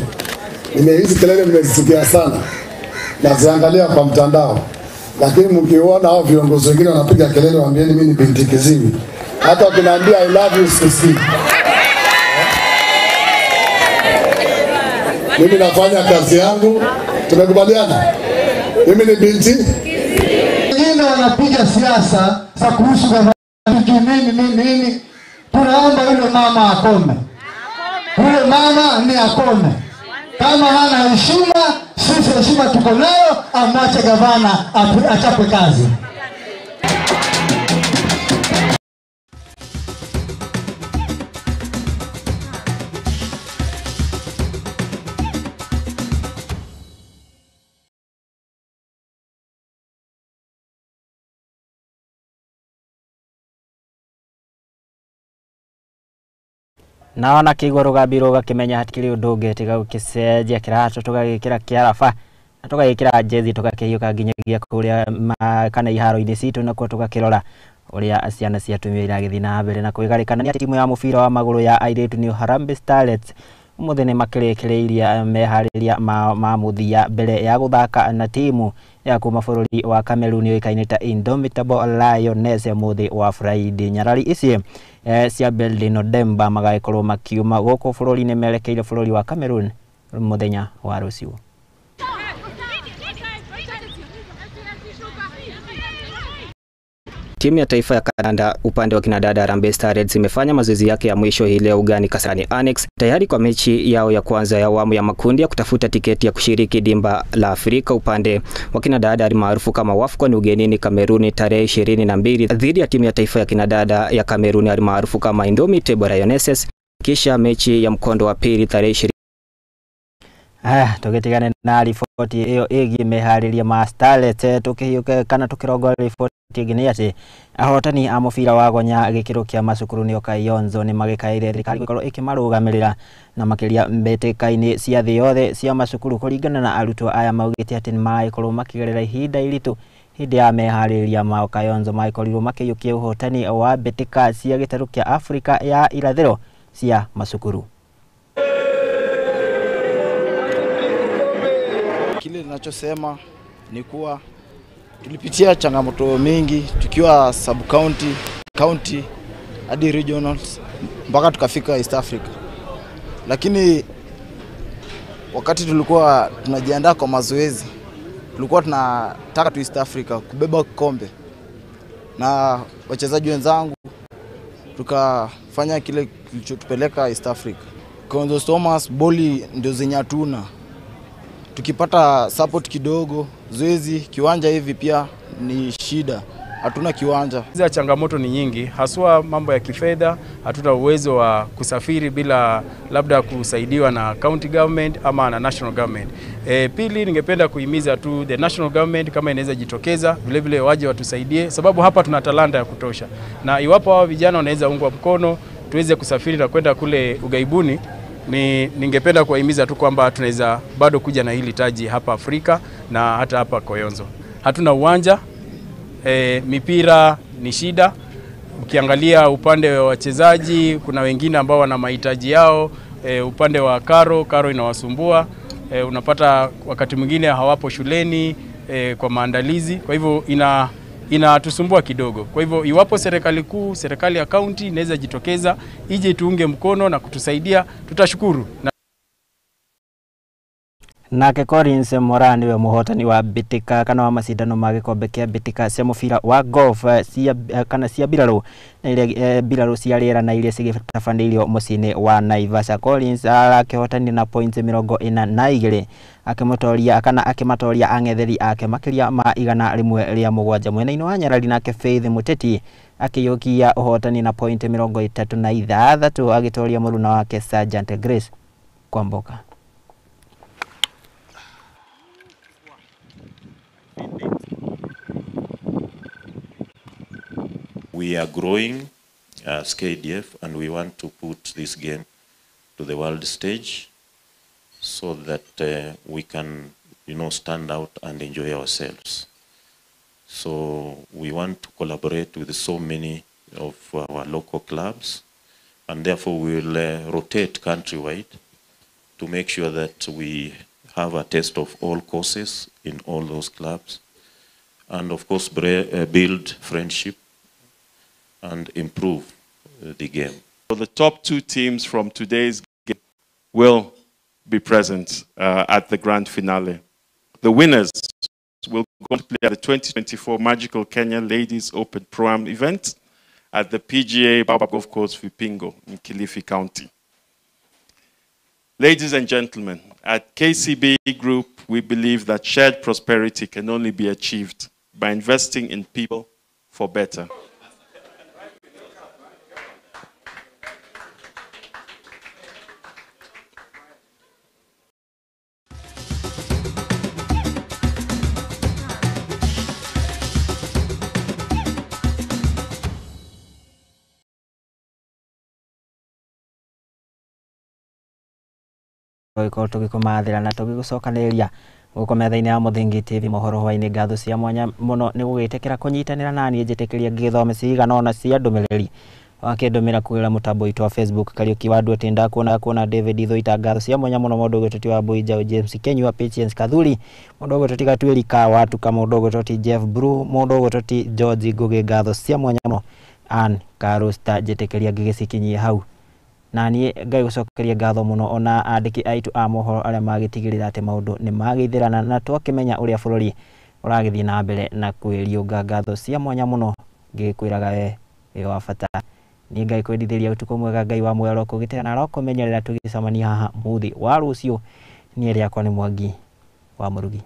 O: Hizi kelele nimezisikia sana. Naziangalia kwa mtandao. Lakini mkiona hao viongozi wengine wanapiga kelele, waambieni mimi ni binti kiziwi. Hata ukiniambia I love you sisi. Mimi nafanya kazi yangu. Tumekubaliana? Mimi ni binti.
N: Wengine wanapiga siasa za kuhusu nini. Tunaomba yule mama akome. Yule mama ni akome. Kama hana heshima, sisi heshima tuko nayo, amwache gavana achape kazi.
A: Na ona kĩigua rũgambi rũgakĩmenya hatikĩrĩ ũndũ ũngĩ tiga gũkĩcenjia kĩratũ tũgagĩkĩra kĩarafa na tũgagĩkĩra jezi tũgakĩiyũka nginyagia kũrĩa kana iharo-inĩ citũ nakuo tũgakĩrora ũrĩa ciana cia atumia iragĩthiĩ na mbere na kwĩgarĩkana nĩ timu ya mũbira wa magũrũ ya airĩtu nĩ Harambee Starlets ũmũthĩ nĩ makĩrĩkĩrĩirie meharĩria ma mũthia mbere ya gũthaka na timu ya kuma bũrũri wa Cameroon yoĩkaine ta Indomitable Lioness mũthĩ wa Friday. Nyarari ici cia Beldino Demba magagĩkorwo makiuma gũkũ bũrũri-inĩ merekeire bũrũri wa Cameroon mũthenya wa rũciũ. Timu ya taifa ya Canada upande wa kinadada Harambee Starlets imefanya mazoezi yake ya mwisho hii leo ugani Kasarani Annex tayari kwa mechi yao ya kwanza ya awamu ya makundi ya kutafuta tiketi ya kushiriki dimba la Afrika upande wa kinadada maarufu kama WAFCON ugenini Kameruni tarehe 22 dhidi ya timu ya taifa ya kinadada ya Kameruni maarufu kama Indomitable Lionesses, kisha mechi ya mkondo wa pili tarehe 20. Tugetigane na riboti iyo ĩgiĩ meharĩria ma Starlets tukĩhiũka kana tukĩrongora riboti ĩngĩ nĩ atĩ ahotani a mũbira wa gonya gĩkĩro kĩa macukuru nĩ Kayonzo nĩ magĩkaire thirikari gũkorwo ĩkĩmarũgamĩrĩra na makĩria mbĩtĩka-inĩ cia thĩ yothe cia macukuru kũringana na arutwo aya maugĩte atĩ nĩ magĩkorwo makĩgerera ihinda iritũ hindi ya meharĩrĩria mao Kayonzo makorirwo makĩiyũkia ũhotani wa mbĩtĩka cia gĩtarũ kĩa Afrika ya irathĩro cia macukuru.
R: Kile ninachosema ni kuwa tulipitia changamoto mingi tukiwa sub county hadi regionals mpaka tukafika East Africa. Lakini wakati tulikuwa tunajiandaa kwa mazoezi, tulikuwa tunataka tu East Africa kubeba kombe. Na wachezaji wenzangu tukafanya kile kilichotupeleka East Africa. Kayonzo Thomas boli ndio zenye hatuna. Tukipata support kidogo, zoezi kiwanja hivi pia ni shida. Hatuna kiwanja.
T: Hizo changamoto ni nyingi, haswa mambo ya kifedha, hatuna uwezo wa kusafiri bila labda kusaidiwa na county government ama na national government. Pili ningependa kuhimiza tu the national government kama inaweza jitokeza, vile vile waje watusaidie sababu hapa tuna talanta ya kutosha. Na iwapo hao vijana wanaweza ungwa mkono, tuweze kusafiri na kwenda kule ugaibuni, ningependa kuwahimiza tu kwamba tunaweza bado kuja na hili taji hapa Afrika na hata hapa Kayonzo. Hatuna uwanja, mipira ni shida. Ukiangalia upande wa wachezaji kuna wengine ambao wana mahitaji yao, upande wa karo inawasumbua. Unapata wakati mwingine hawapo shuleni kwa maandalizi, kwa hivyo inatusumbua kidogo. Kwa hivyo iwapo serikali kuu, serikali ya county inaweza jitokeza ije tuunge mkono na kutusaidia, tutashukuru.
A: Nake Collins Mora niwe muhotani wa mbĩtĩka kana wa macindano ma gĩkombe kĩa mbĩtĩka cia mũbira wa golf cia birarũ na iria birarũ cia rĩera na iria cigĩtabanĩirio mũciĩ-inĩ wa Naivasha. Collins arakĩhotania na points 42 akĩmatoria ang'etheri ake makĩria ma 107 mwena-inĩ wa Nyarari. Nake Faith Muteti akĩiyũkia ũhotani na point 36 agĩtoria mũruna wake Sergeant Grace Kwamboka.
U: We are growing as KDF and we want to put this game to the world stage so that we can, stand out and enjoy ourselves. So we want to collaborate with so many of our local clubs, and therefore we will rotate countrywide to make sure that we have a taste of all courses in all those clubs, and of course build friendship and improve the game.
V: So the top 2 teams from today's game will be present at the grand finale. The winners will go to play at the 2024 Magical Kenya Ladies Open Pro-Am event at the PGA Baobab Golf Course, Vipingo in Kilifi County. Ladies and gentlemen, at KCB Group, we believe that shared prosperity can only be achieved by investing in people for better.
A: Tũgĩkũmathĩra na tũgĩgũcokanĩrĩria gũkũ metha-inĩ ya Mũthingi TV mohoro hwainĩ. Ngatho cia mwanya mũno nĩ gũgĩtĩkĩra kũnyitanĩra naniĩ njĩtĩkĩria ngĩthome cigana ona cia ndũmĩrĩri wakĩndũmĩra kũgerera mũtambo witũ wa Facebook Kariuki wa Ndwete ndakuona David Thoita. Ngatho cia mwanya mũno mũndũ ũgũtũti wa Boija James Kenyua Patience Kathuri mũndũ ũgũtũti Gatuĩri ka watu ka mũndũ ũgũtũti Jeff Brew mũndũ ũgũtũti George Ngugi. Ngatho cia mwanya mũno Ann Karusta njĩtĩkĩria ngĩgĩcikinyie hau na niĩ ngai gũcokeria ngatho mũno ona andĩki aitũ a mohoro arĩa magĩtigĩrĩra atĩ maũndũ nĩ magĩithĩrana na twakĩmenya ũrĩa bũrũri ũragĩthiĩ na mbere na kwĩriũnga. Ngatho cia mwanya mũno ngĩkwĩraga we wa bata. Niĩ ngai kwendithĩria ũtukũ mwega, ngai wa muoyo rokũgĩtĩra na rokũmenyerera tũgĩcemania haha muthi wa rũciũ. Niĩ rĩakwa nĩ Mwangi wa Murugi.